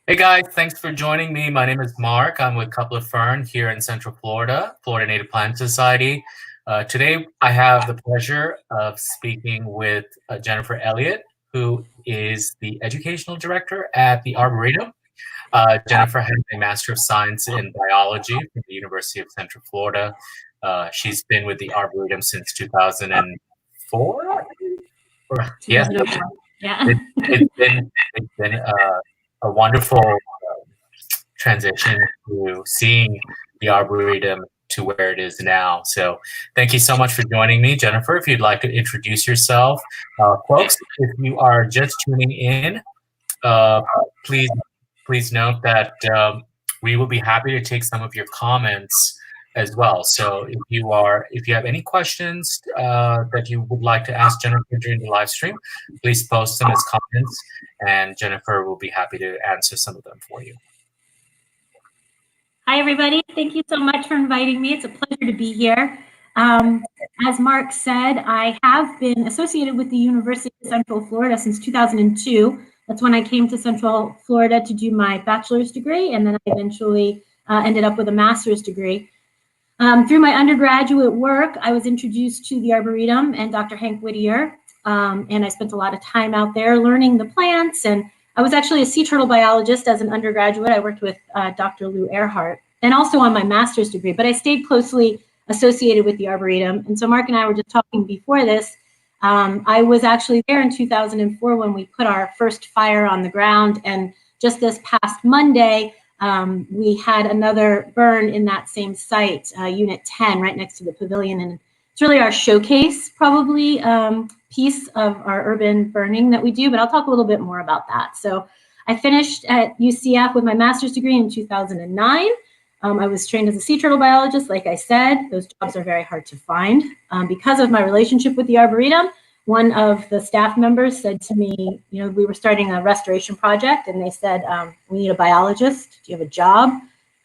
Hey guys, thanks for joining me. My name is Mark. I'm with Couple of Fern here in Central Florida, Florida Native Plant Society. Today I have the pleasure of speaking with Jennifer Elliott, who is the Educational Director at the Arboretum. Jennifer has a Master of Science in Biology from the University of Central Florida. She's been with the Arboretum since 2004? Yeah. Yeah. It's been a wonderful transition to seeing the Arboretum to where it is now. So thank you so much for joining me. Jennifer, if you'd like to introduce yourself. Folks, if you are just tuning in, uh, please note that we will be happy to take some of your comments as well. So if you have any questions that you would like to ask Jennifer during the live stream, please post them as comments, and Jennifer will be happy to answer some of them for you. Hi, everybody. Thank you so much for inviting me. It's a pleasure to be here. As Mark said, I have been associated with the University of Central Florida since 2002. That's when I came to Central Florida to do my bachelor's degree, and then I eventually ended up with a master's degree. Through my undergraduate work, I was introduced to the Arboretum and Dr. Hank Whittier, and I spent a lot of time out there learning the plants. And I was actually a sea turtle biologist as an undergraduate. I worked with Dr. Lou Earhart, and also on my master's degree, but I stayed closely associated with the Arboretum. And so Mark and I were just talking before this. I was actually there in 2004 when we put our first fire on the ground, and just this past Monday, we had another burn in that same site, Unit 10, right next to the pavilion. And it's really our showcase, probably, piece of our urban burning that we do, but I'll talk a little bit more about that. So I finished at UCF with my master's degree in 2009. I was trained as a sea turtle biologist. Like I said, those jobs are very hard to find. Because of my relationship with the Arboretum, one of the staff members said to me, you know, we were starting a restoration project, and they said, we need a biologist. Do you have a job?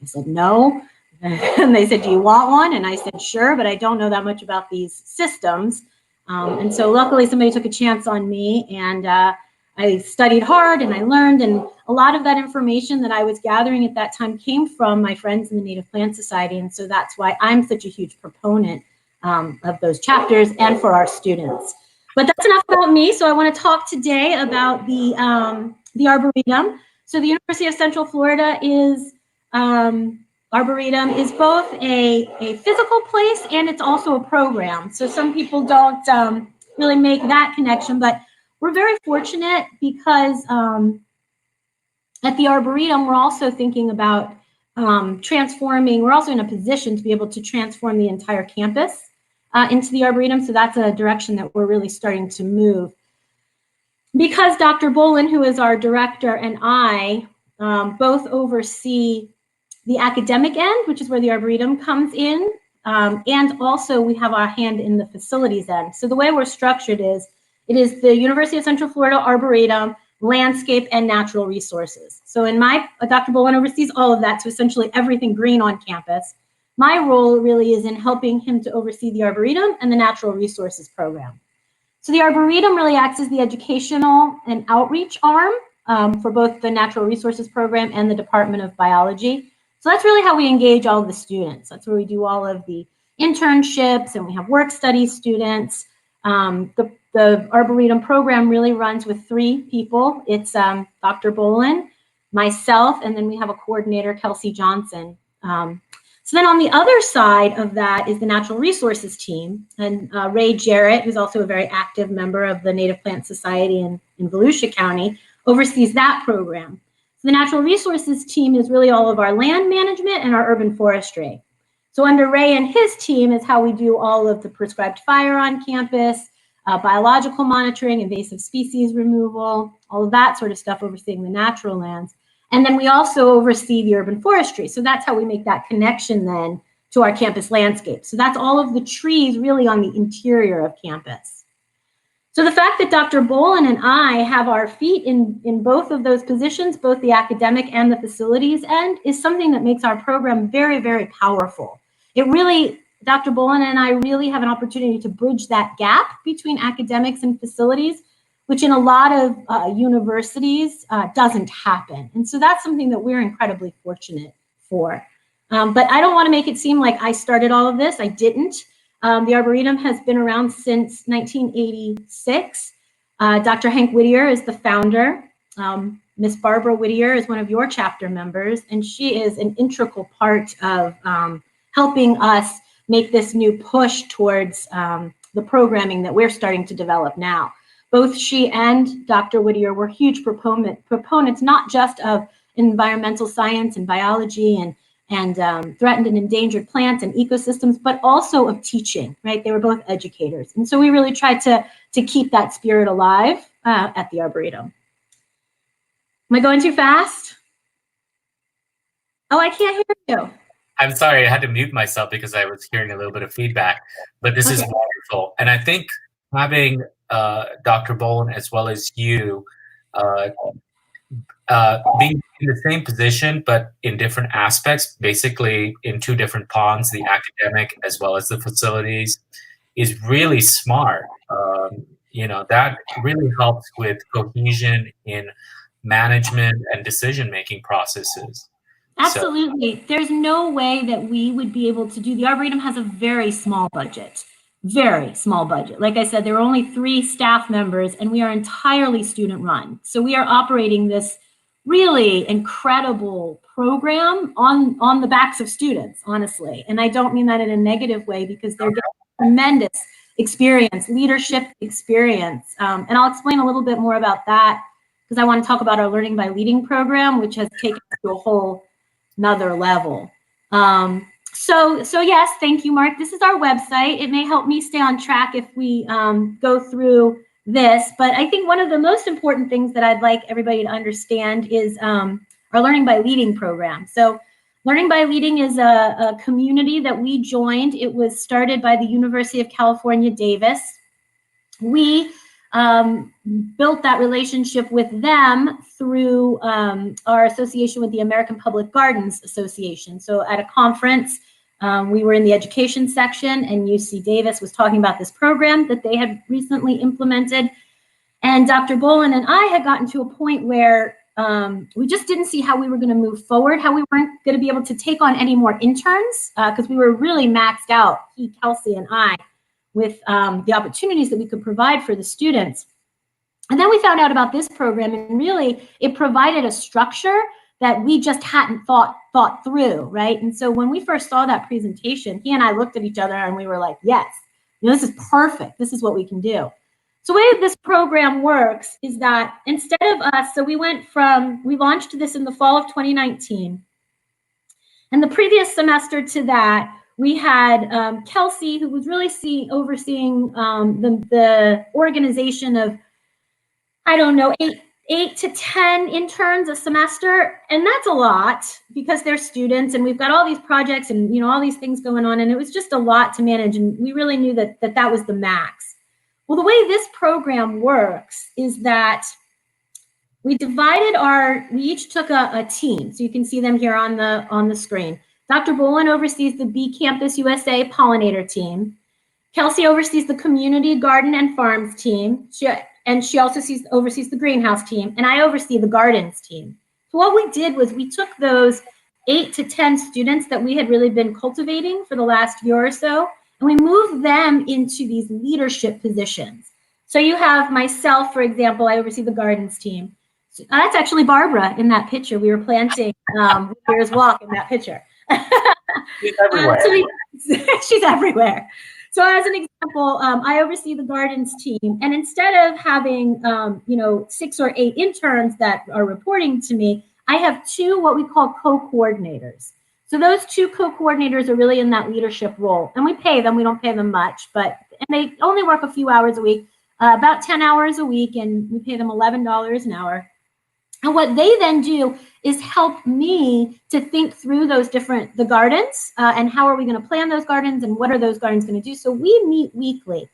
I said, no. And they said, do you want one? And I said, sure, but I don't know that much about these systems. And so luckily somebody took a chance on me, and I studied hard and I learned, and a lot of that information that I was gathering at that time came from my friends in the Native Plant Society. And so that's why I'm such a huge proponent of those chapters and for our students. But that's enough about me. So I want to talk today about the Arboretum. So the University of Central Florida is Arboretum is both a physical place and it's also a program. So some people don't really make that connection, but we're very fortunate because at the Arboretum, we're also thinking about transforming. We're also in a position to be able to transform the entire campus into the Arboretum. So that's a direction that we're really starting to move. Because Dr. Bolin, who is our director, and I both oversee the academic end, which is where the Arboretum comes in, and also we have our hand in the facilities end. So the way we're structured is, it is the University of Central Florida Arboretum, landscape, and natural resources. So in Dr. Bolin oversees all of that, so essentially everything green on campus. My role really is in helping him to oversee the Arboretum and the natural resources program. So the Arboretum really acts as the educational and outreach arm for both the natural resources program and the Department of Biology. So that's really how we engage all of the students. That's where we do all of the internships, and we have work study students. The Arboretum program really runs with 3 people. It's Dr. Bolin, myself, and then we have a coordinator, Kelsey Johnson. So then on the other side of that is the Natural Resources team, and Ray Jarrett, who's also a very active member of the Native Plant Society in Volusia County, oversees that program. So the Natural Resources team is really all of our land management and our urban forestry. So under Ray and his team is how we do all of the prescribed fire on campus, biological monitoring, invasive species removal, all of that sort of stuff, overseeing the natural lands. And then we also oversee the urban forestry. So that's how we make that connection then to our campus landscape. So that's all of the trees really on the interior of campus. So the fact that Dr. Bolin and I have our feet in both of those positions, both the academic and the facilities end, is something that makes our program very, very powerful. It really, Dr. Bolin and I really have an opportunity to bridge that gap between academics and facilities, which in a lot of universities doesn't happen. And so that's something that we're incredibly fortunate for. But I don't want to make it seem like I started all of this. I didn't. The Arboretum has been around since 1986. Dr. Hank Whittier is the founder. Miss Barbara Whittier is one of your chapter members, and she is an integral part of helping us make this new push towards the programming that we're starting to develop now. Both she and Dr. Whittier were huge proponents, not just of environmental science and biology and threatened and endangered plants and ecosystems, but also of teaching, right? They were both educators. And so we really tried to keep that spirit alive at the Arboretum. Am I going too fast? Oh, I can't hear you. I'm sorry, I had to mute myself because I was hearing a little bit of feedback, but this is wonderful. And I think having Dr. Boland as well as you being in the same position, but in different aspects, basically in two different ponds, the academic as well as the facilities, is really smart. You know, that really helps with cohesion in management and decision-making processes. Absolutely. So, there's no way that we would be able to do, the Arboretum has a very small budget. Very small budget. Like I said, there are only 3 staff members and we are entirely student run. So we are operating this really incredible program on the backs of students, honestly. And I don't mean that in a negative way because they're getting tremendous experience, leadership experience. And I'll explain a little bit more about that because I want to talk about our Learning by Leading program, which has taken us to a whole another level. So yes, thank you, Mark. This is our website. It may help me stay on track if we go through this, but I think one of the most important things that I'd like everybody to understand is our Learning by Leading program. So Learning by Leading is a community that we joined. It was started by the University of California, Davis. We built that relationship with them through our association with the American Public Gardens Association. So at a conference, we were in the education section and UC Davis was talking about this program that they had recently implemented. And Dr. Boland and I had gotten to a point where we just didn't see how we were going to move forward, how we weren't going to be able to take on any more interns because we were really maxed out, he, Kelsey, and I, with the opportunities that we could provide for the students. And then we found out about this program, and really it provided a structure that we just hadn't thought through, right? And so when we first saw that presentation, he and I looked at each other and we were like, yes, you know, this is perfect. This is what we can do. So the way this program works is that instead of us, so we launched this in the fall of 2019. And the previous semester to that, we had Kelsey, who was really overseeing the organization of, I don't know, 8 to 10 interns a semester. And that's a lot because they're students and we've got all these projects and, you know, all these things going on. And it was just a lot to manage. And we really knew that was the max. Well, the way this program works is that we each took a team. So you can see them here on the screen. Dr. Boland oversees the Bee Campus USA pollinator team. Kelsey oversees the community garden and farms team. She also oversees the greenhouse team, and I oversee the gardens team. So what we did was we took those 8 to 10 students that we had really been cultivating for the last year or so, and we moved them into these leadership positions. So you have myself, for example, I oversee the gardens team. So that's actually Barbara in that picture. We were planting Bear's Walk in that picture. She's everywhere. She's everywhere. So as an example, I oversee the gardens team, and instead of having 6 or 8 interns that are reporting to me, I have 2 what we call co-coordinators. So those 2 co-coordinators are really in that leadership role, and we pay them. We don't pay them much, and they only work a few hours a week, about 10 hours a week, and we pay them $11 an hour. And what they then do is help me to think through the gardens and how are we going to plan those gardens and what are those gardens going to do. So we meet weekly.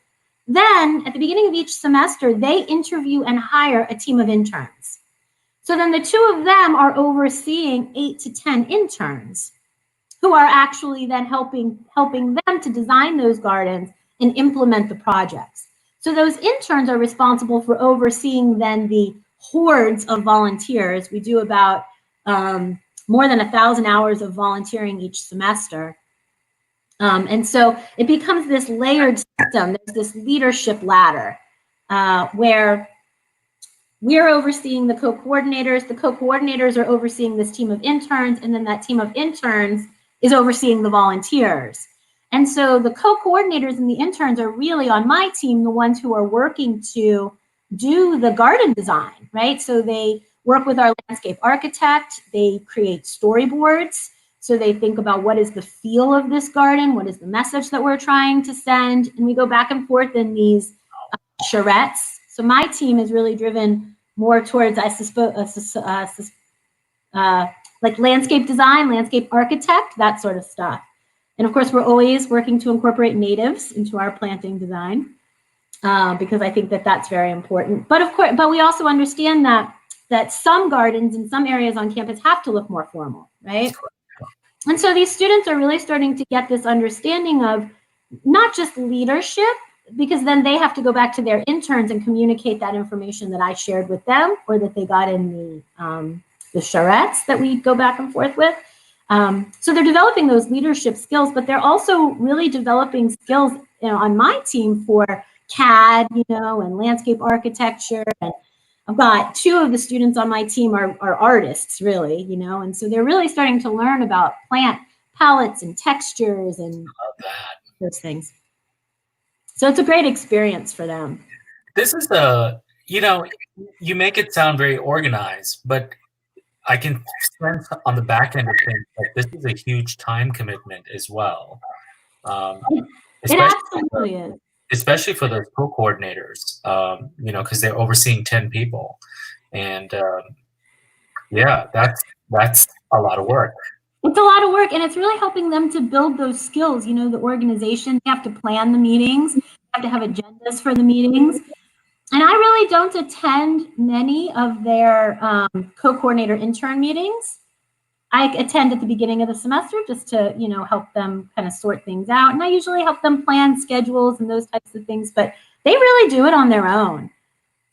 Then at the beginning of each semester, they interview and hire a team of interns. So then the 2 of them are overseeing 8 to 10 interns who are actually then helping them to design those gardens and implement the projects. So those interns are responsible for overseeing then the hordes of volunteers. We do about more than 1,000 hours of volunteering each semester. And so it becomes this layered system. There's this leadership ladder where we're overseeing the co-coordinators. The co-coordinators are overseeing this team of interns, and then that team of interns is overseeing the volunteers. And so the co-coordinators and the interns are really on my team, the ones who are working to do the garden design, right? So they work with our landscape architect, they create storyboards. So they think about what is the feel of this garden, what is the message that we're trying to send, and we go back and forth in these charrettes. So my team is really driven more towards, I suppose, like landscape design, landscape architect, that sort of stuff. And of course, we're always working to incorporate natives into our planting design because I think that that's very important. But of course, but we also understand that some gardens in some areas on campus have to look more formal, right? And so these students are really starting to get this understanding of not just leadership, because then they have to go back to their interns and communicate that information that I shared with them or that they got in the charrettes that we go back and forth with. So they're developing those leadership skills, but they're also really developing skills, on my team for CAD, and landscape architecture. And I've got 2 of the students on my team are artists, really, and so they're really starting to learn about plant palettes and textures and those things. So it's a great experience for them. This is you make it sound very organized, but I can sense on the back end of things that this is a huge time commitment as well. It absolutely is. Especially for those co-coordinators, because they're overseeing 10 people. And that's a lot of work. It's a lot of work, and it's really helping them to build those skills. The organization, they have to plan the meetings, they have to have agendas for the meetings. And I really don't attend many of their co-coordinator intern meetings. I attend at the beginning of the semester just to, help them kind of sort things out. And I usually help them plan schedules and those types of things, but they really do it on their own.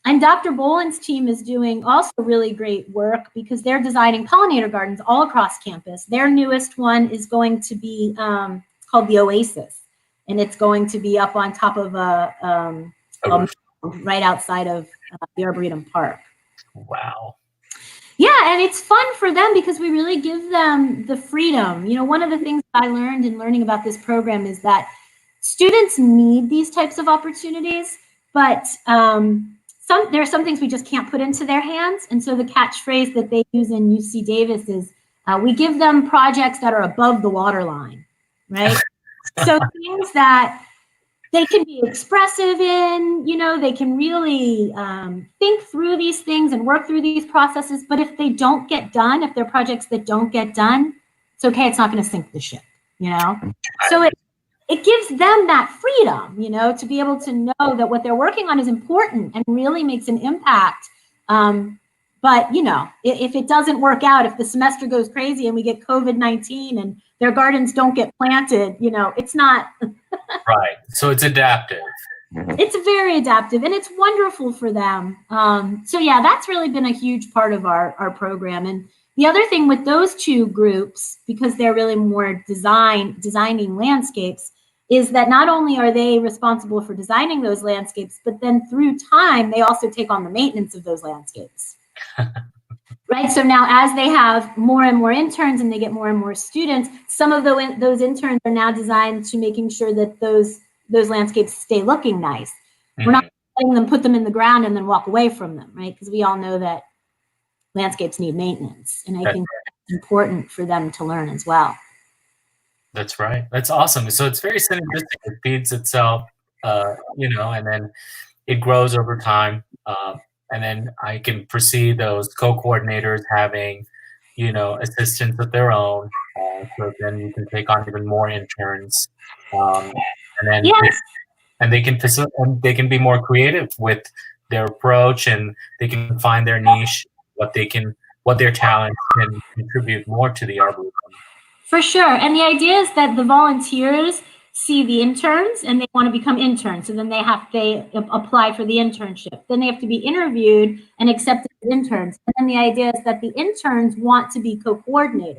And Dr. Boland's team is doing also really great work because they're designing pollinator gardens all across campus. Their newest one is going to be called the Oasis, and it's going to be up on top of right outside of the Arboretum Park. Wow. Yeah, and it's fun for them because we really give them the freedom. One of the things I learned in learning about this program is that students need these types of opportunities, but there are some things we just can't put into their hands. And so the catchphrase that they use in UC Davis is, we give them projects that are above the waterline, right? So things that they can be expressive in, they can really think through these things and work through these processes. But if they don't get done, if they're projects that don't get done, it's okay. It's not going to sink the ship, So it gives them that freedom, to be able to know that what they're working on is important and really makes an impact. But, if it doesn't work out, if the semester goes crazy and we get COVID-19 and their gardens don't get planted, it's not. Right. So it's adaptive. It's very adaptive, and it's wonderful for them. So yeah, that's really been a huge part of our program. And the other thing with those 2 groups, because they're really more designing landscapes, is that not only are they responsible for designing those landscapes, but then through time, they also take on the maintenance of those landscapes. Right. So now as they have more and more interns and they get more and more students, some of those interns are now designed to making sure that those landscapes stay looking nice. Mm-hmm. We're not letting them put them in the ground and then walk away from them, right? Because we all know that landscapes need maintenance. And I think that's important for them to learn as well. That's right. That's awesome. So it's very synergistic. It feeds itself, and then it grows over time. And then I can foresee those co-coordinators having, assistants of their own. So then you can take on even more interns. And then they can be more creative with their approach, and they can find their niche, what their talents can contribute more to the Arboretum. For sure. And the idea is that the volunteers see the interns and they want to become interns. So then they apply for the internship. Then they have to be interviewed and accepted as interns. And then the idea is that the interns want to be co-coordinators,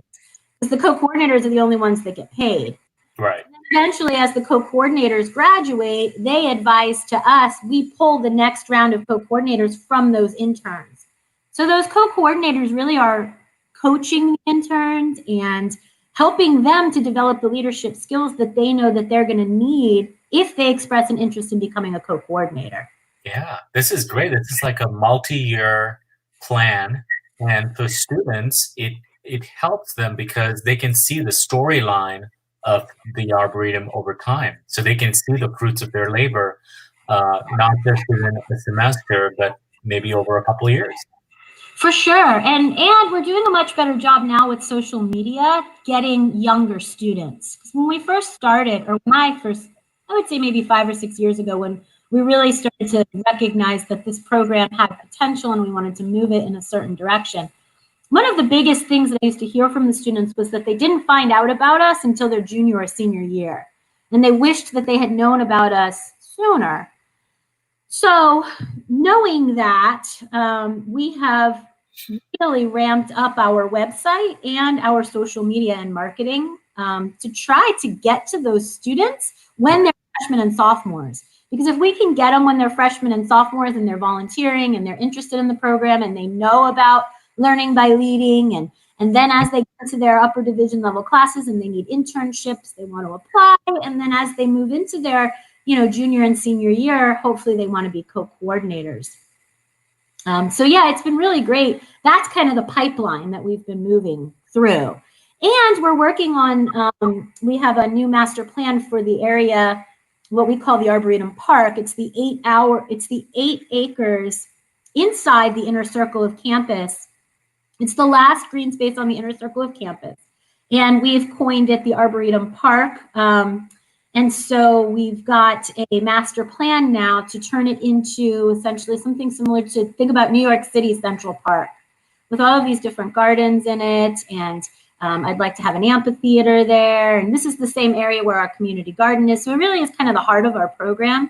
because the co-coordinators are the only ones that get paid. Right. And eventually, as the co-coordinators graduate, they advise to us, we pull the next round of co-coordinators from those interns. So those co-coordinators really are coaching the interns and helping them to develop the leadership skills that they know that they're going to need if they express an interest in becoming a co-coordinator. Yeah, this is great. This is like a multi-year plan, and for students, it helps them because they can see the storyline of the Arboretum over time. So they can see the fruits of their labor, not just within a semester, but maybe over a couple of years. For sure. And we're doing a much better job now with social media, getting younger students. Because when we first started, or when I would say maybe 5 or 6 years ago, when we really started to recognize that this program had potential and we wanted to move it in a certain direction. One of the biggest things that I used to hear from the students was that they didn't find out about us until their junior or senior year. And they wished that they had known about us sooner. So knowing that, we have really ramped up our website and our social media and marketing to try to get to those students when they're freshmen and sophomores. Because if we can get them when they're freshmen and sophomores and they're volunteering and they're interested in the program and they know about learning by leading, and then as they get to their upper division level classes and they need internships, they want to apply, and then as they move into their junior and senior year, hopefully they want to be co-coordinators. So yeah, it's been really great. That's kind of the pipeline that we've been moving through. And we're working on, we have a new master plan for the area, what we call the Arboretum Park. It's the 8 acres inside the inner circle of campus. It's the last green space on the inner circle of campus. And we've coined it the Arboretum Park. And so we've got a master plan now to turn it into essentially something similar to, think about New York City Central Park with all of these different gardens in it. And I'd like to have an amphitheater there. And this is the same area where our community garden is. So it really is kind of the heart of our program.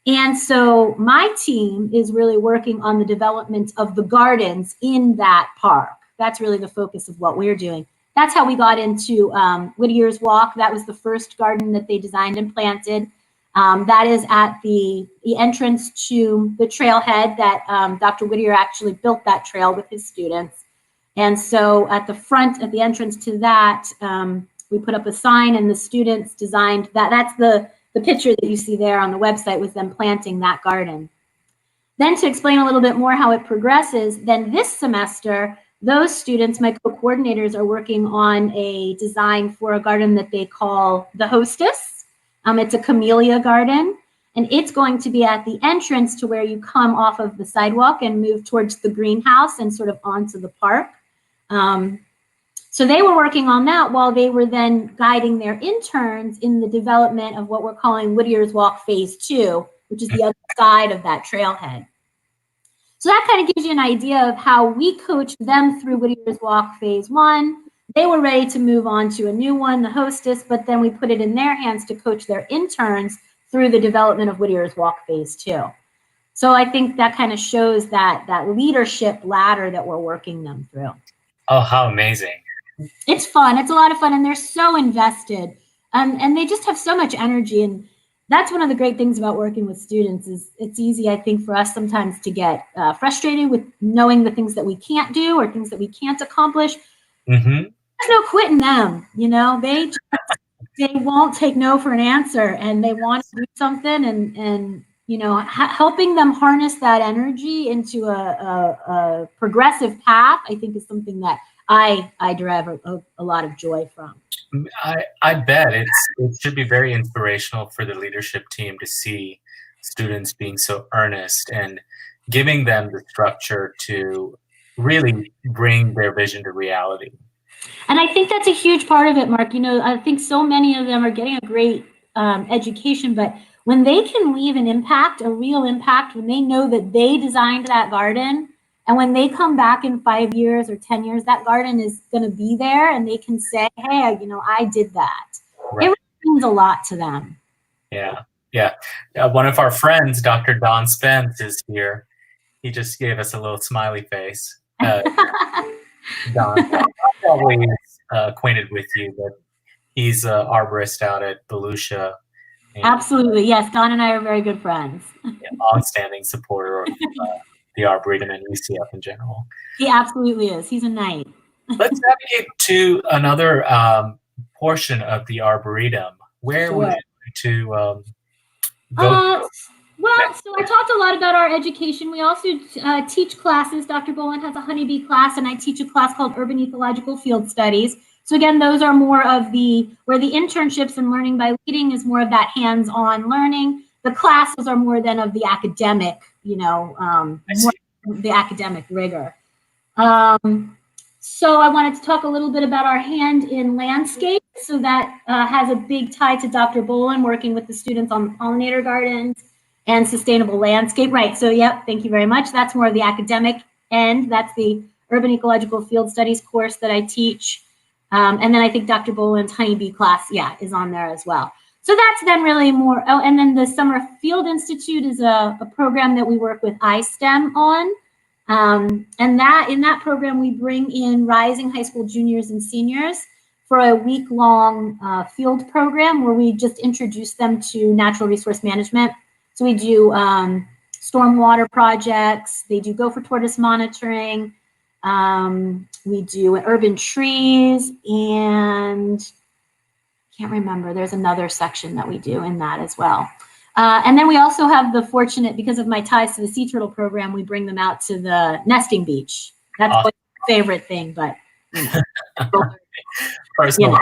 And so my team is really working on the development of the gardens in that park. That's really the focus of what we're doing. That's how we got into Whittier's Walk. That was the first garden that they designed and planted. That is at the entrance to the trailhead that Dr. Whittier actually built that trail with his students. And so at the front, at the entrance to that, we put up a sign and the students designed that. That's the picture that you see there on the website with them planting that garden. Then to explain a little bit more how it progresses, then this semester, those students, my co-coordinators, are working on a design for a garden that they call the Hostess. It's a Camellia Garden, and it's going to be at the entrance to where you come off of the sidewalk and move towards the greenhouse and sort of onto the park. So they were working on that while they were then guiding their interns in the development of what we're calling Whittier's Walk Phase 2, which is the other side of that trailhead. So that kind of gives you an idea of how we coached them through Whittier's Walk Phase 1. They were ready to move on to a new one, the Hostess, but then we put it in their hands to coach their interns through the development of Whittier's Walk Phase 2. So I think that kind of shows that leadership ladder that we're working them through. Oh, how amazing. It's fun. It's a lot of fun, and they're so invested. And they just have so much energy. And that's one of the great things about working with students is it's easy, I think, for us sometimes to get frustrated with knowing the things that we can't do or things that we can't accomplish. Mm-hmm. There's no quitting them, they won't take no for an answer, and they want to do something, and helping them harness that energy into a progressive path, I think, is something that I derive a lot of joy from. I bet it should be very inspirational for the leadership team to see students being so earnest and giving them the structure to really bring their vision to reality. And I think that's a huge part of it, Mark. I think so many of them are getting a great education, but when they can leave an impact, a real impact, when they know that they designed that garden, and when they come back in 5 years or 10 years, that garden is going to be there, and they can say, hey, I did that. Right. It really means a lot to them. Yeah. One of our friends, Dr. Don Spence, is here. He just gave us a little smiley face. Don probably is acquainted with you, but he's an arborist out at Volusia. Absolutely, yes. Don and I are very good friends. Long-standing supporter of the Arboretum and UCF in general. He absolutely is. He's a knight. Let's navigate to another portion of the Arboretum. Where would you like to go? Well, so I talked a lot about our education. We also teach classes. Dr. Boland has a honeybee class, and I teach a class called Urban Ecological Field Studies. So again, those are more of where the internships and learning by leading is more of that hands-on learning. The classes are more than of the academic, more the academic rigor. So I wanted to talk a little bit about our hand in landscape. So that has a big tie to Dr. Boland working with the students on pollinator gardens and sustainable landscape. Right, so yep, thank you very much. That's more of the academic end. That's the Urban Ecological Field Studies course that I teach. And then I think Dr. Boland's honeybee class, is on there as well. So that's then really more, and then the Summer Field Institute is a program that we work with iSTEM on. And in that program, we bring in rising high school juniors and seniors for a week-long field program where we just introduce them to natural resource management. So we do stormwater projects, they do gopher tortoise monitoring, we do urban trees, and can't remember, there's another section that we do in that as well. And then we also have the fortunate, because of my ties to the sea turtle program, we bring them out to the nesting beach. That's my favorite thing, but personal.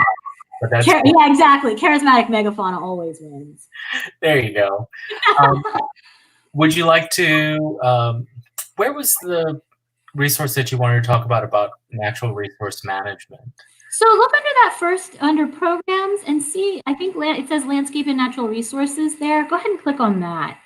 But that's cool. Yeah, exactly. Charismatic megafauna always wins. There you go. Would you like to, where was the resource that you wanted to talk about natural resource management? So look under programs and see, I think it says landscape and natural resources there. Go ahead and click on that.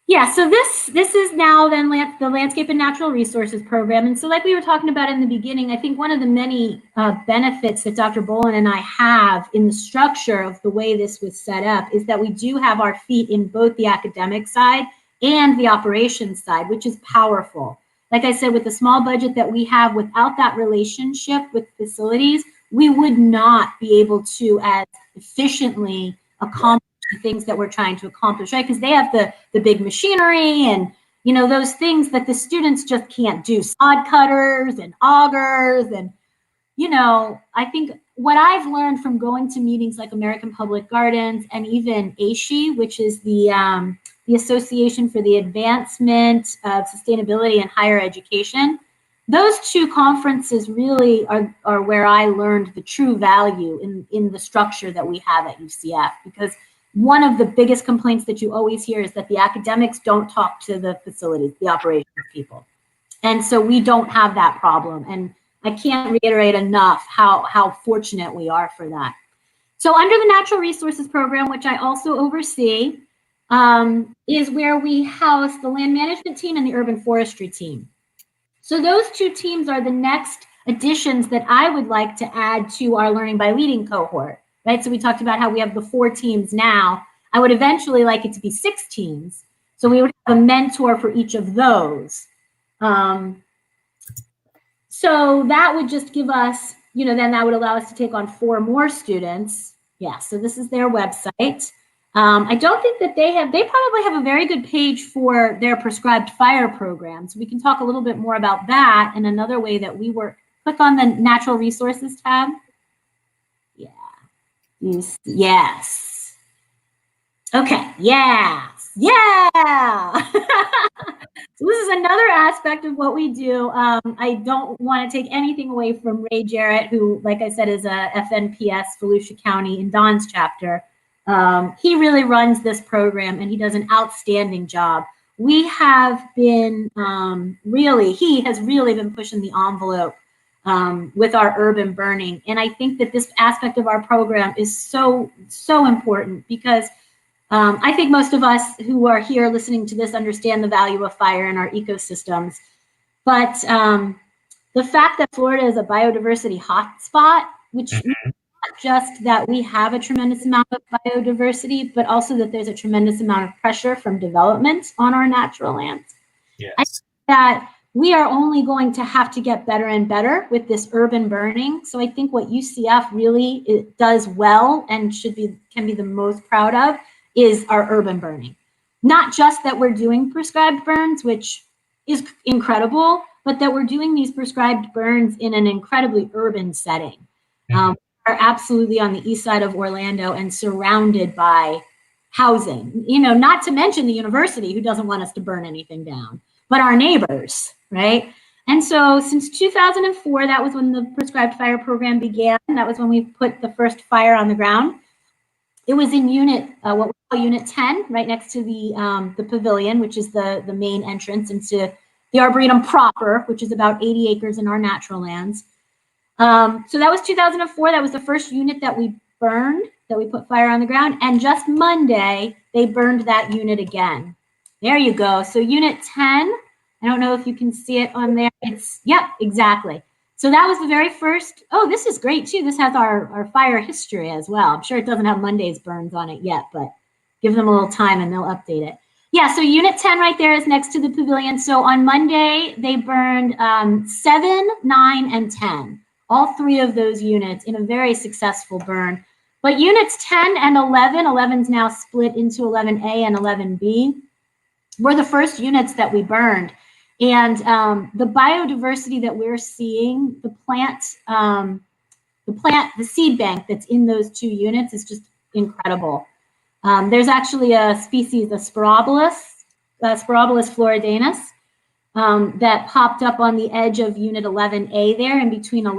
Yeah, so this is now then the Landscape and Natural Resources program. And so like we were talking about in the beginning, I think one of the many benefits that Dr. Boland and I have in the structure of the way this was set up is that we do have our feet in both the academic side and the operations side, which is powerful. Like I said, with the small budget that we have, without that relationship with facilities, we would not be able to as efficiently accomplish the things that we're trying to accomplish, right? Because they have the big machinery and, those things that the students just can't do, sod cutters and augers. And, I think what I've learned from going to meetings like American Public Gardens and even ASHE, which is the Association for the Advancement of Sustainability in Higher Education, those two conferences really are where I learned the true value in the structure that we have at UCF, because one of the biggest complaints that you always hear is that the academics don't talk to the facilities, the operations people. And so we don't have that problem. And I can't reiterate enough how fortunate we are for that. So under the Natural Resources Program, which I also oversee, is where we house the land management team and the urban forestry team. So those two teams are the next additions that I would like to add to our Learning by Leading cohort, right? So we talked about how we have the 4 teams now. I would eventually like it to be 6 teams. So we would have a mentor for each of those. So that would just give us, then that would allow us to take on 4 more students. Yeah, so this is their website. I don't think that they probably have a very good page for their prescribed fire programs. We can talk a little bit more about that and another way that we work. Click on the Natural Resources tab. Yeah. Yes. Okay. Yes. Yeah. So this is another aspect of what we do. I don't want to take anything away from Ray Jarrett, who, like I said, is a FNPS Volusia County in Don's chapter. He really runs this program and he does an outstanding job. We have been he has really been pushing the envelope with our urban burning. And I think that this aspect of our program is so important because I think most of us who are here listening to this understand the value of fire in our ecosystems. But the fact that Florida is a biodiversity hotspot, which just that we have a tremendous amount of biodiversity, but also that there's a tremendous amount of pressure from development on our natural lands. Yes. I think that we are only going to have to get better and better with this urban burning. So I think what UCF really does well and can be the most proud of is our urban burning. Not just that we're doing prescribed burns, which is incredible, but that we're doing these prescribed burns in an incredibly urban setting. Mm-hmm. Are absolutely on the east side of Orlando and surrounded by housing, not to mention the university, who doesn't want us to burn anything down, but our neighbors, right? And so since 2004, that was when the prescribed fire program began. That was when we put the first fire on the ground. It was in what we call Unit 10, right next to the pavilion, which is the main entrance into the Arboretum proper, which is about 80 acres in our natural lands. So that was 2004. That was the first unit that we burned, that we put fire on the ground. And just Monday, they burned that unit again. There you go. So Unit 10, I don't know if you can see it on there. Yep, exactly. So that was the very first. Oh, this is great too. This has our fire history as well. I'm sure it doesn't have Monday's burns on it yet, but give them a little time and they'll update it. Yeah, so Unit 10 right there is next to the pavilion. So on Monday, they burned 7, 9, and 10. All 3 of those units in a very successful burn. But units 10 and 11, 11's now split into 11A and 11B, were the first units that we burned. And the biodiversity that we're seeing, the seed bank that's in those 2 units is just incredible. There's actually a species, a Sporobolus floridanus, that popped up on the edge of Unit 11A there, in between 10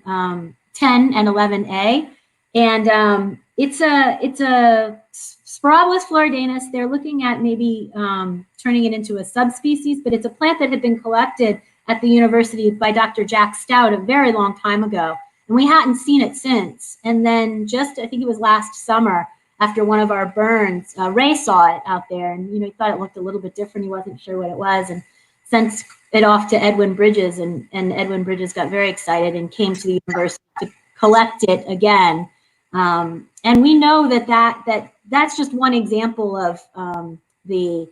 and 11A. And it's a Sporobolus floridanus. They're looking at maybe turning it into a subspecies, but it's a plant that had been collected at the university by Dr. Jack Stout a very long time ago. And we hadn't seen it since. And then I think it was last summer, after one of our burns, Ray saw it out there, and he thought it looked a little bit different. He wasn't sure what it was, and sent it off to Edwin Bridges, and Edwin Bridges got very excited and came to the university to collect it again. And we know that's just one example of the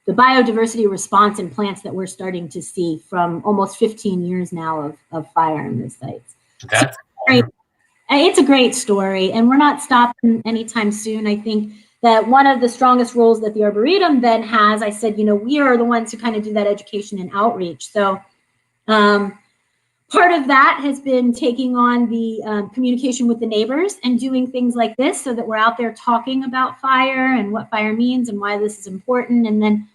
biodiversity response in plants that we're starting to see from almost 15 years now of fire in those sites. That's great. It's a great story, and we're not stopping anytime soon. I think that one of the strongest roles that the Arboretum then has, I said, we are the ones who kind of do that education and outreach. So part of that has been taking on the communication with the neighbors and doing things like this, so that we're out there talking about fire and what fire means and why this is important. And then,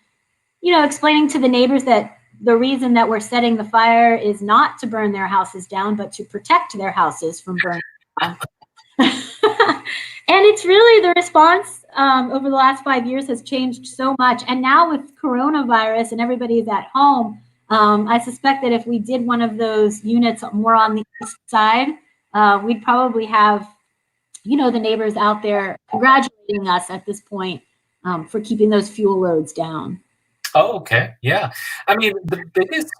explaining to the neighbors that the reason that we're setting the fire is not to burn their houses down, but to protect their houses from burning down. And it's really the response over the last 5 years has changed so much. And now with coronavirus and everybody's at home, I suspect that if we did one of those units more on the east side, we'd probably have, the neighbors out there congratulating us at this point for keeping those fuel loads down. Oh, okay. Yeah. I mean, the biggest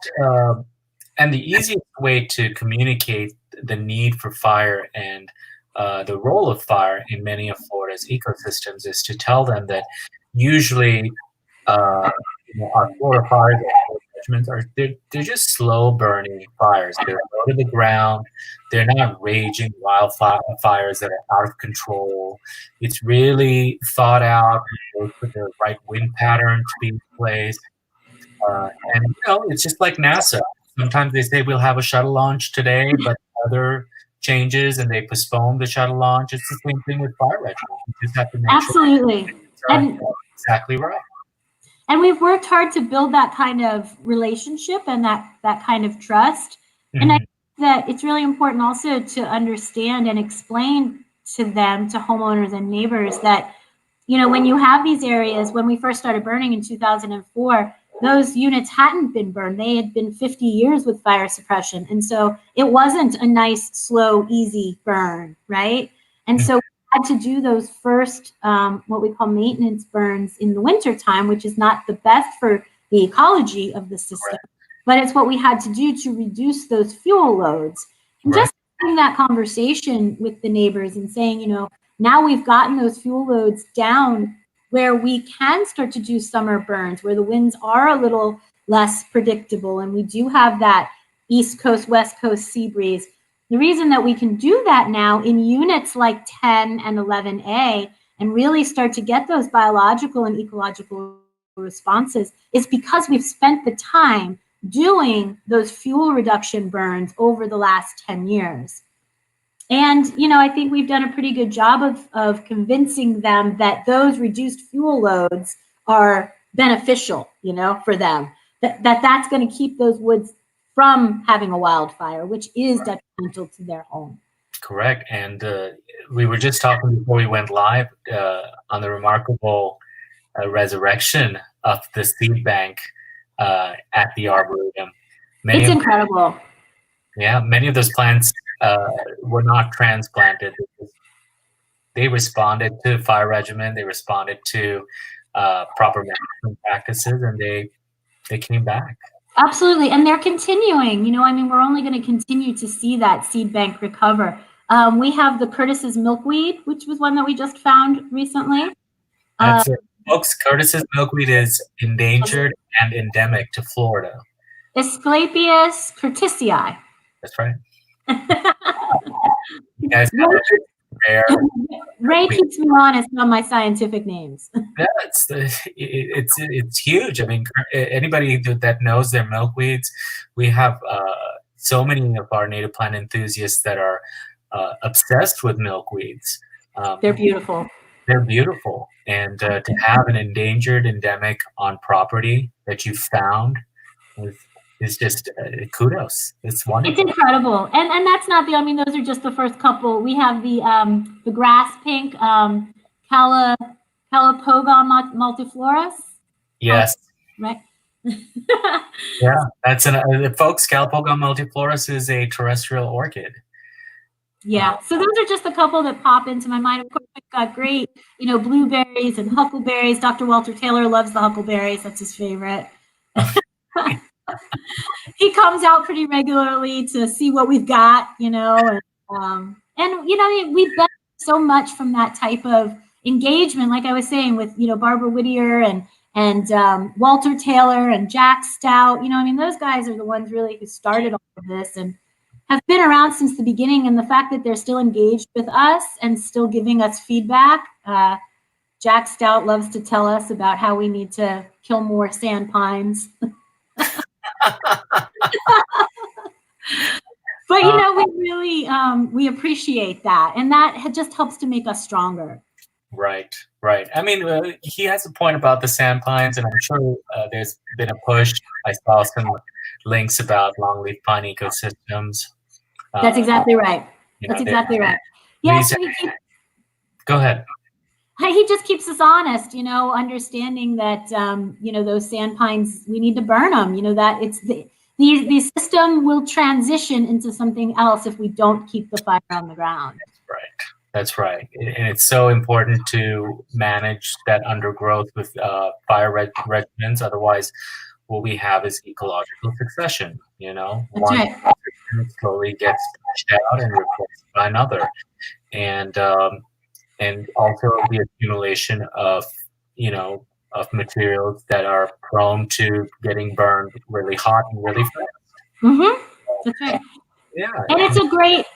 and the easiest way to communicate the need for fire and the role of fire in many of Florida's ecosystems is to tell them that usually our Florida fires they're just slow burning fires. They're low to the ground. They're not raging wildfires that are out of control. It's really thought out. They put the right wind pattern to be in place. And it's just like NASA. Sometimes they say we'll have a shuttle launch today, but other changes and they postpone the shuttle launch. It's the same thing with fire regiment. You just have to make Absolutely. sure exactly right. And we've worked hard to build that kind of relationship and that kind of trust. Mm-hmm. And I think that it's really important also to understand and explain to them, to homeowners and neighbors, that, when you have these areas, when we first started burning in 2004, those units hadn't been burned. They had been 50 years with fire suppression. And so it wasn't a nice, slow, easy burn, right? And so we had to do those first, what we call maintenance burns in the wintertime, which is not the best for the ecology of the system, but it's what we had to do to reduce those fuel loads. And just having that conversation with the neighbors and saying, now we've gotten those fuel loads down where we can start to do summer burns, where the winds are a little less predictable, and we do have that East Coast, West Coast sea breeze. The reason that we can do that now in units like 10 and 11A and really start to get those biological and ecological responses is because we've spent the time doing those fuel reduction burns over the last 10 years. And, I think we've done a pretty good job of convincing them that those reduced fuel loads are beneficial, for them, that's going to keep those woods from having a wildfire, which is detrimental to their home. Correct. And we were just talking before we went live on the remarkable resurrection of the seed bank at the Arboretum. It's incredible. Many of those plants were not transplanted. They responded to fire regimen. They responded to proper management practices, and they came back. Absolutely, and they're continuing. We're only going to continue to see that seed bank recover. We have the Curtis's milkweed, which was one that we just found recently. That's it. Folks, Curtis's milkweed is endangered and endemic to Florida. Asclepias curtisii. That's right. You guys have rare. Ray keeps me honest on my scientific names. Yeah, it's huge. I mean, anybody that knows their milkweeds, we have so many of our native plant enthusiasts that are obsessed with milkweeds. They're beautiful. They're beautiful, and to have an endangered endemic on property that you found is just kudos. It's wonderful. It's incredible, and that's not those are just the first couple. We have the grass pink Calapogon multiflorus. Yes. Right. Yeah, that's folks. Calapogon multiflorus is a terrestrial orchid. Yeah, so those are just a couple that pop into my mind. Of course, we've got great, blueberries and huckleberries. Dr. Walter Taylor loves the huckleberries. That's his favorite. He comes out pretty regularly to see what we've got, we've done so much from that type of engagement. Like I was saying with, Barbara Whittier and Walter Taylor and Jack Stout, those guys are the ones really who started all of this and have been around since the beginning. And the fact that they're still engaged with us and still giving us feedback. Jack Stout loves to tell us about how we need to kill more sand pines. But we really we appreciate that, and that just helps to make us stronger. Right. I mean, he has a point about the sand pines, and I'm sure there's been a push. I saw some links about longleaf pine ecosystems. That's exactly right. That's exactly right. Yes. Go ahead. He just keeps us honest, understanding that, those sand pines, we need to burn them, that it's the system will transition into something else if we don't keep the fire on the ground. That's right. And it's so important to manage that undergrowth with fire regimens. Otherwise, what we have is ecological succession, That's one right. slowly gets pushed out and replaced by another. And also the accumulation of materials that are prone to getting burned really hot and really fast. Mm-hmm. That's right. Yeah.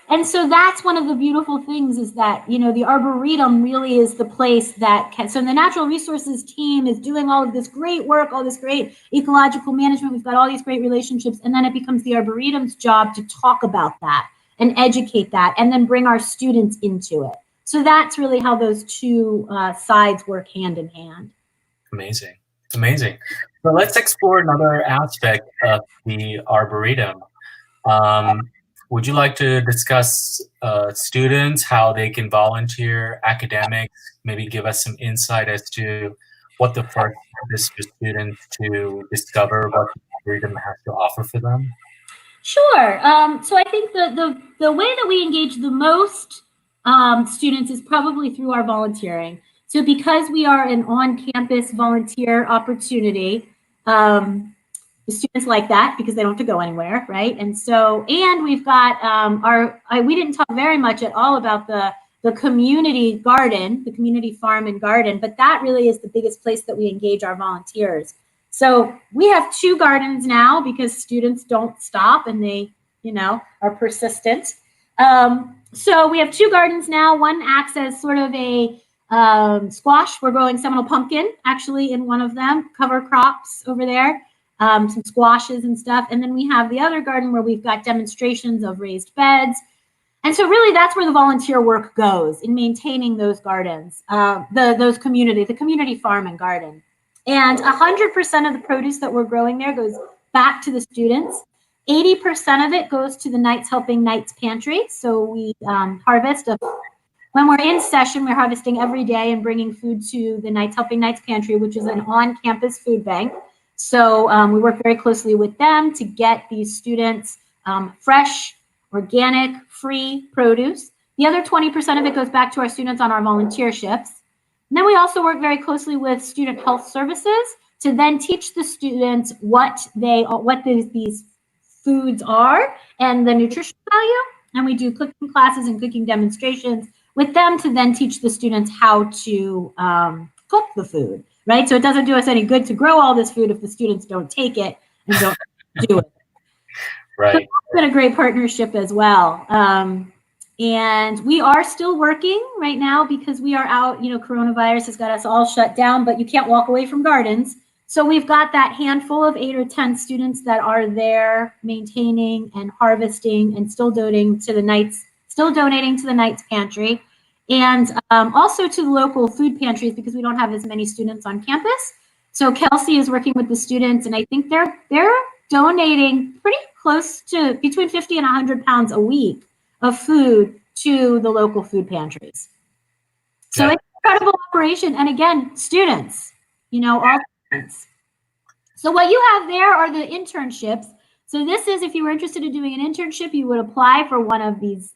And so that's one of the beautiful things is that, the Arboretum really is the place that so the natural resources team is doing all of this great work, all this great ecological management. We've got all these great relationships, and then it becomes the Arboretum's job to talk about that and educate that and then bring our students into it. So that's really how those two sides work hand in hand. Amazing. So let's explore another aspect of the Arboretum. Would you like to discuss students, how they can volunteer, academics, maybe give us some insight as to what the first is for students to discover what the Arboretum has to offer for them? Sure. So I think the way that we engage the most students is probably through our volunteering. So because we are an on-campus volunteer opportunity, the students like that because they don't have to go anywhere, right? And so, and we've got we didn't talk very much at all about the community garden, the community farm and garden, but that really is the biggest place that we engage our volunteers. So we have 2 gardens now because students don't stop and they, are persistent. So we have 2 gardens now. One acts as sort of a squash. We're growing Seminole pumpkin actually in one of them, cover crops over there, some squashes and stuff. And then we have the other garden where we've got demonstrations of raised beds. And so really that's where the volunteer work goes, in maintaining those gardens, the community farm and garden. And 100% of the produce that we're growing there goes back to the students. 80% of it goes to the Knights Helping Knights Pantry. So we harvest when we're in session, we're harvesting every day and bringing food to the Knights Helping Knights Pantry, which is an on-campus food bank. So we work very closely with them to get these students fresh, organic, free produce. The other 20% of it goes back to our students on our volunteerships. And then we also work very closely with student health services to then teach the students what these foods are and the nutritional value. And we do cooking classes and cooking demonstrations with them to then teach the students how to cook the food, right? So it doesn't do us any good to grow all this food if the students don't take it and don't do it. Right. So it's been a great partnership as well. And we are still working right now because we are out, coronavirus has got us all shut down, but you can't walk away from gardens. So we've got that handful of 8 or 10 students that are there maintaining and harvesting and still donating to the Knights Pantry, and also to the local food pantries because we don't have as many students on campus. So Kelsey is working with the students, and I think they're donating pretty close to between 50 and 100 pounds a week of food to the local food pantries. So it's an incredible operation. And again, students, all students. So what you have there are the internships. So this is, if you were interested in doing an internship, you would apply for one of these,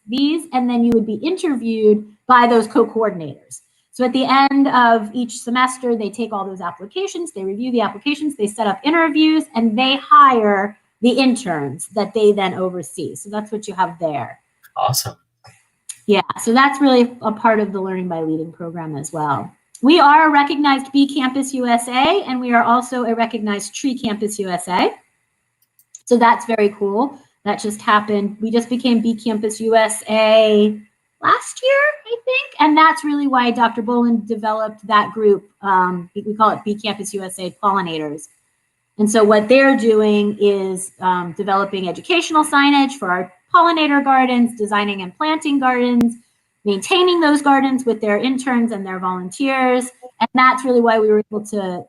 and then you would be interviewed by those co-coordinators. So at the end of each semester, they take all those applications, they review the applications, they set up interviews, and they hire the interns that they then oversee. So that's what you have there. Awesome. Yeah, so that's really a part of the Learning by Leading program as well. We are a recognized Bee Campus USA, and we are also a recognized Tree Campus USA. So that's very cool. That just happened. We just became Bee Campus USA last year, I think. And that's really why Dr. Boland developed that group. We call it Bee Campus USA Pollinators. And so what they're doing is developing educational signage for our pollinator gardens, designing and planting gardens, maintaining those gardens with their interns and their volunteers. And that's really why we were able to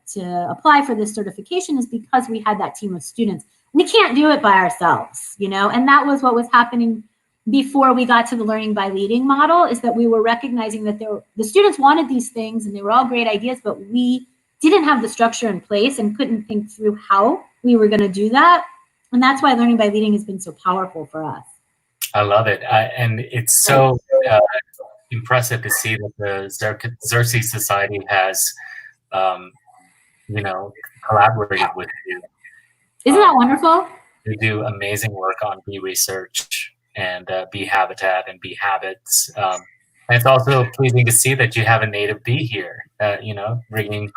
apply for this certification, is because we had that team of students. We can't do it by ourselves, and that was what was happening before we got to the Learning by Leading model, is that we were recognizing that the students wanted these things and they were all great ideas, but we didn't have the structure in place and couldn't think through how we were going to do that. And that's why Learning by Leading has been so powerful for us. I love it. And it's so impressive to see that the Xerces Society has, collaborated with you. Isn't that wonderful? You do amazing work on bee research and bee habitat and bee habits. And it's also pleasing to see that you have a native bee here, bringing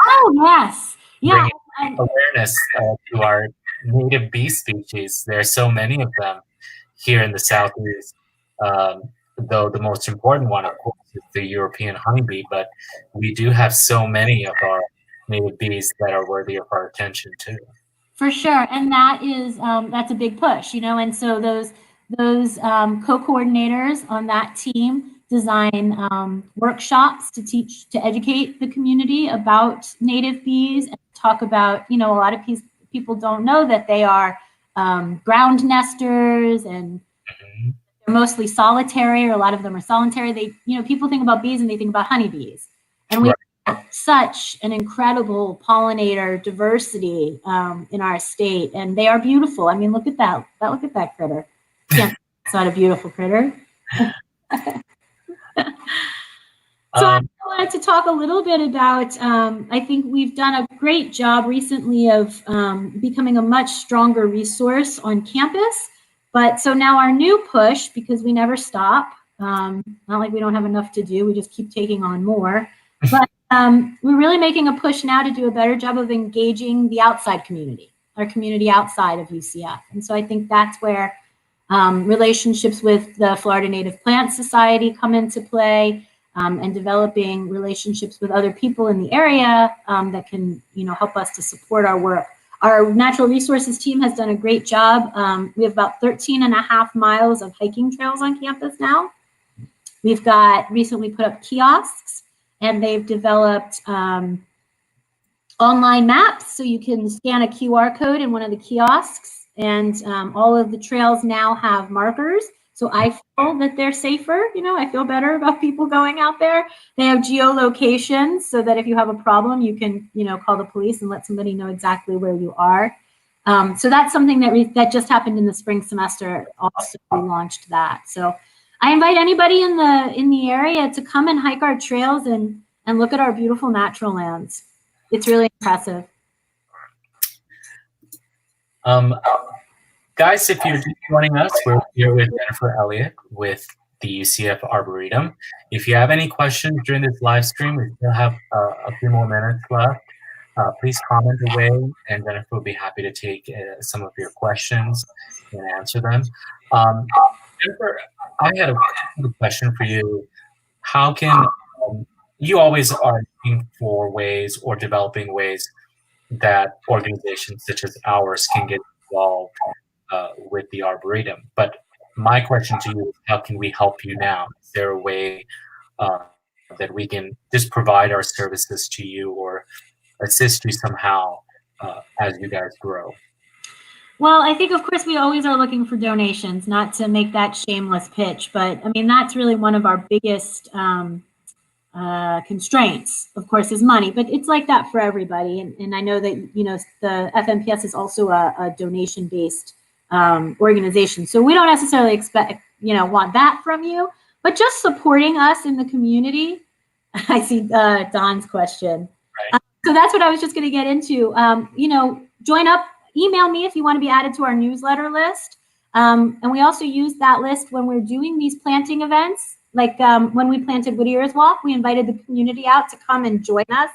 bringing awareness to our native bee species. There are so many of them here in the Southeast, though the most important one, of course, is the European honeybee, but we do have so many of our native bees that are worthy of our attention too. For sure, and that is that's a big push, and so those co-coordinators on that team design workshops to educate the community about native bees and talk about, a lot of people don't know that they are ground nesters and they're mostly solitary, or a lot of them are solitary. People think about bees and they think about honeybees, and we have such an incredible pollinator diversity in our state, and they are beautiful. I mean, look at that! Look at that critter. Yeah, it's not a beautiful critter. So I wanted to talk a little bit about, I think we've done a great job recently of becoming a much stronger resource on campus. But so now our new push, because we never stop, not like we don't have enough to do, we just keep taking on more. But we're really making a push now to do a better job of engaging the outside community, our community outside of UCF. And so I think that's where relationships with the Florida Native Plant Society come into play. And developing relationships with other people in the area that can, help us to support our work. Our natural resources team has done a great job. We have about 13.5 miles of hiking trails on campus now. We've got recently put up kiosks, and they've developed online maps, so you can scan a QR code in one of the kiosks, and all of the trails now have markers. So I feel that they're safer. I feel better about people going out there. They have geolocations so that if you have a problem, you can, call the police and let somebody know exactly where you are. So that's something that just happened in the spring semester. Also, we launched that. So I invite anybody in the area to come and hike our trails and look at our beautiful natural lands. It's really impressive. Guys, if you're just joining us, we're here with Jennifer Elliott with the UCF Arboretum. If you have any questions during this live stream, we still have a few more minutes left. Please comment away, and Jennifer will be happy to take some of your questions and answer them. Jennifer, I had a question for you. How can you always are looking for ways or developing ways that organizations such as ours can get involved with the Arboretum. But my question to you is, how can we help you now? Is there a way that we can just provide our services to you or assist you somehow as you guys grow? Well, I think, of course, we always are looking for donations, not to make that shameless pitch, but I mean, that's really one of our biggest constraints, of course, is money, but it's like that for everybody. And I know that, the FNPS is also a donation-based organization. So we don't necessarily expect, want that from you, but just supporting us in the community. I see Don's question. Right. So that's what I was just going to get into. Join up, email me if you want to be added to our newsletter list. And we also use that list when we're doing these planting events. Like when we planted Whittier's Walk, we invited the community out to come and join us.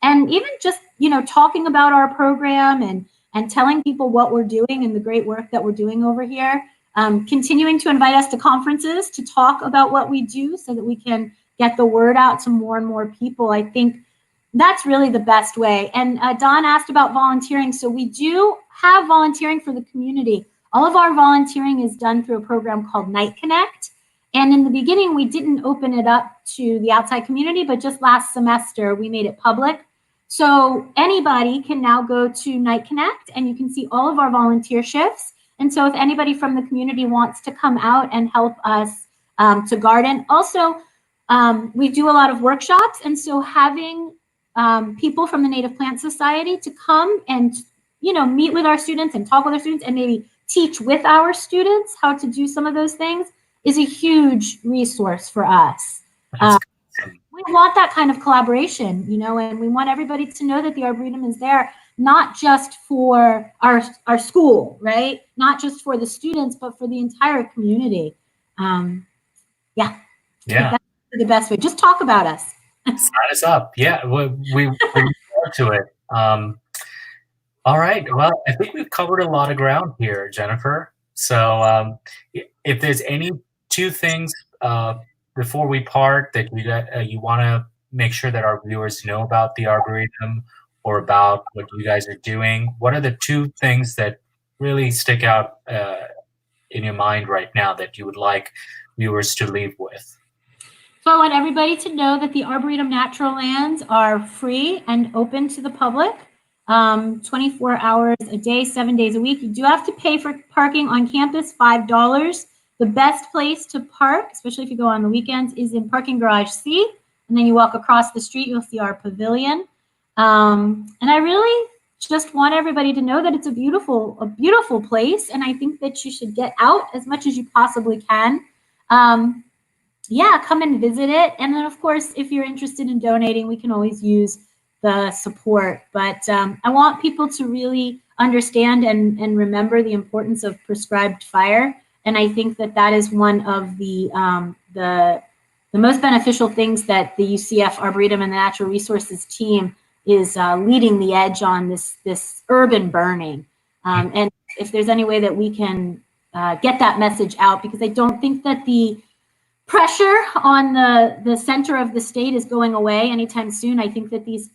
And even just, talking about our program and telling people what we're doing and the great work that we're doing over here. Continuing to invite us to conferences to talk about what we do so that we can get the word out to more and more people. I think that's really the best way. And Don asked about volunteering. So we do have volunteering for the community. All of our volunteering is done through a program called Night Connect. And in the beginning, we didn't open it up to the outside community, but just last semester, we made it public. So anybody can now go to Night Connect and you can see all of our volunteer shifts. And so if anybody from the community wants to come out and help us to garden. Also, we do a lot of workshops. And so having people from the Native Plant Society to come and, meet with our students and talk with our students and maybe teach with our students how to do some of those things is a huge resource for us. We want that kind of collaboration, and we want everybody to know that the Arboretum is there, not just for our school, right? Not just for the students, but for the entire community. Yeah. That's the best way. Just talk about us. Sign us up. Yeah, we look forward to it. All right. Well, I think we've covered a lot of ground here, Jennifer. So if there's any two things before we part that you want to make sure that our viewers know about the Arboretum or about what you guys are doing, what are the two things that really stick out in your mind right now that you would like viewers to leave with? So I want everybody to know that the Arboretum Natural Lands are free and open to the public, 24 hours a day, 7 days a week. You do have to pay for parking on campus, $5. The best place to park, especially if you go on the weekends, is in parking garage C. And then you walk across the street, you'll see our pavilion. And I really just want everybody to know that it's a beautiful place. And I think that you should get out as much as you possibly can. yeah, come and visit it. And then, of course, if you're interested in donating, we can always use the support. But I want people to really understand and remember the importance of prescribed fire. And I think that that is one of the most beneficial things that the UCF Arboretum and the Natural Resources team is leading the edge on this urban burning. And if there's any way that we can get that message out, because I don't think that the pressure on the center of the state is going away anytime soon. I think that these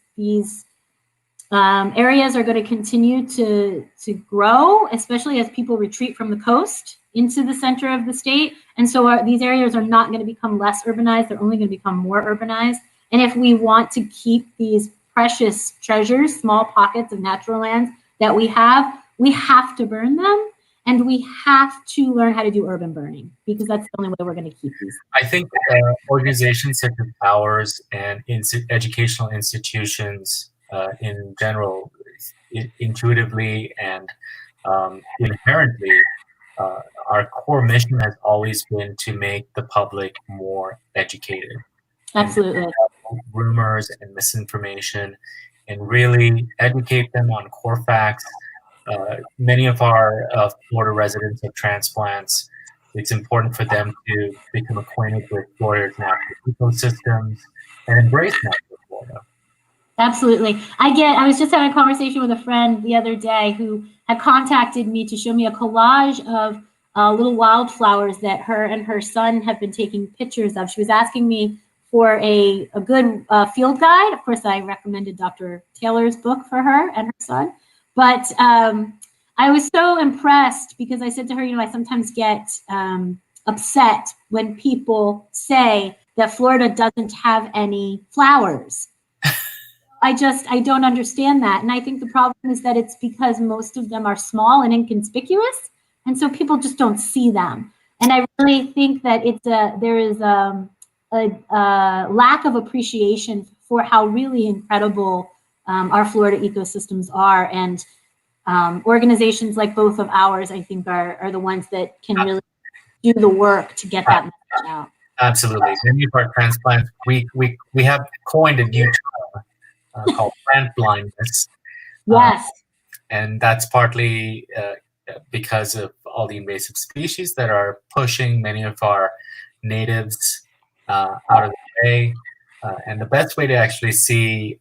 areas are going to continue to grow, especially as people retreat from the coast into the center of the state. And so these areas are not going to become less urbanized. They're only going to become more urbanized. And if we want to keep these precious treasures, small pockets of natural lands that we have to burn them. And we have to learn how to do urban burning, because that's the only way we're going to keep these. I think organizations such as ours and educational institutions in general, intuitively and inherently, our core mission has always been to make the public more educated. Absolutely. Rumors and misinformation, and really educate them on core facts. Many of our Florida residents have transplants. It's important for them to become acquainted with Florida's natural ecosystems and embrace natural Florida. Absolutely. I was just having a conversation with a friend the other day who had contacted me to show me a collage of little wildflowers that her and her son have been taking pictures of. She was asking me for a good field guide. Of course, I recommended Dr. Taylor's book for her and her son. But I was so impressed because I said to her, I sometimes get upset when people say that Florida doesn't have any flowers. I don't understand that. And I think the problem is that it's because most of them are small and inconspicuous. And so people just don't see them. And I really think that there is a lack of appreciation for how really incredible our Florida ecosystems are. And organizations like both of ours, I think, are the ones that can really do the work to get that message out. Absolutely. Many of our transplants, we have coined a new term called plant blindness. Yes. And that's partly because of all the invasive species that are pushing many of our natives out of the way. And the best way to actually see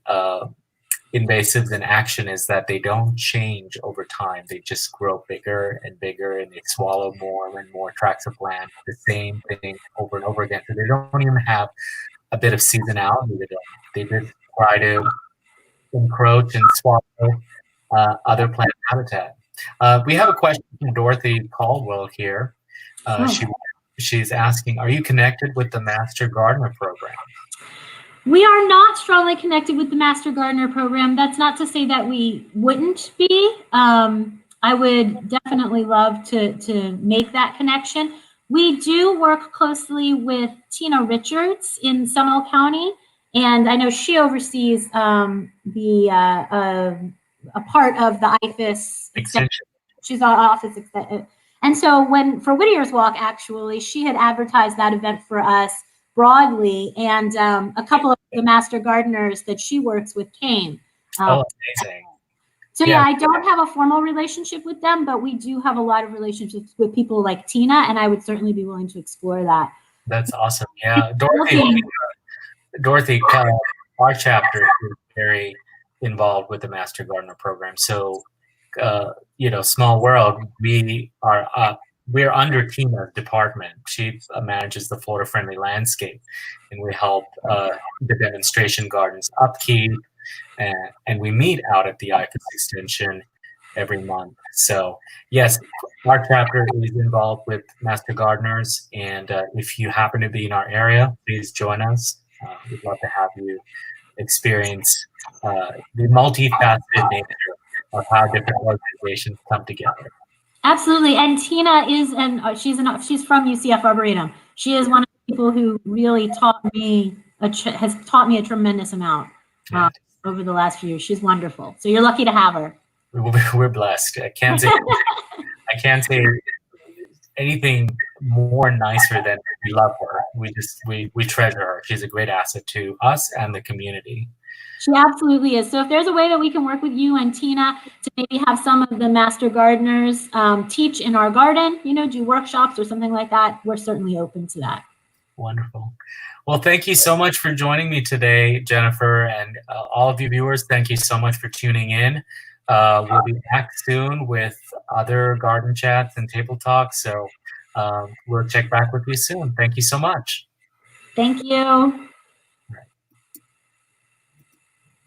invasives in action is that they don't change over time. They just grow bigger and bigger, and they swallow more and more tracts of land, the same thing over and over again. So they don't even have a bit of seasonality. They just try to encroach and swallow other plant habitat. We have a question from Dorothy Caldwell here. She's asking, are you connected with the Master Gardener program? We are not strongly connected with the Master Gardener program. That's not to say that we wouldn't be. I would definitely love to make that connection. We do work closely with Tina Richards in Seminole County, and I know she oversees a part of the IFAS extension. She's on office extension. And so for Whittier's Walk, actually, she had advertised that event for us broadly, and a couple of the Master Gardeners that she works with came. Amazing. So yeah, I don't have a formal relationship with them, but we do have a lot of relationships with people like Tina, and I would certainly be willing to explore that. That's awesome. Yeah, Dorothy, our chapter is very involved with the Master Gardener program. So, small world, we're under Tina's department. She manages the Florida Friendly Landscape, and we help the demonstration gardens upkeep, and we meet out at the IFAS extension every month. So yes, our chapter is involved with Master Gardeners, and if you happen to be in our area, please join us. We'd love to have you experience the multifaceted nature of how different organizations come together. Absolutely, and Tina is, she's from UCF Arboretum. She is one of the people who really has taught me a tremendous amount over the last few years. She's wonderful. So you're lucky to have her. We're blessed. I can't say anything more nicer than we love her. we treasure her. She's a great asset to us and the community. She absolutely is. So if there's a way that we can work with you and Tina to maybe have some of the master gardeners teach in our garden, do workshops or something like that, we're certainly open to that. Wonderful. Well, thank you so much for joining me today, Jennifer, and all of you viewers, thank you so much for tuning in. We'll be back soon with other garden chats and table talks, so we'll check back with you soon. Thank you so much. Thank you.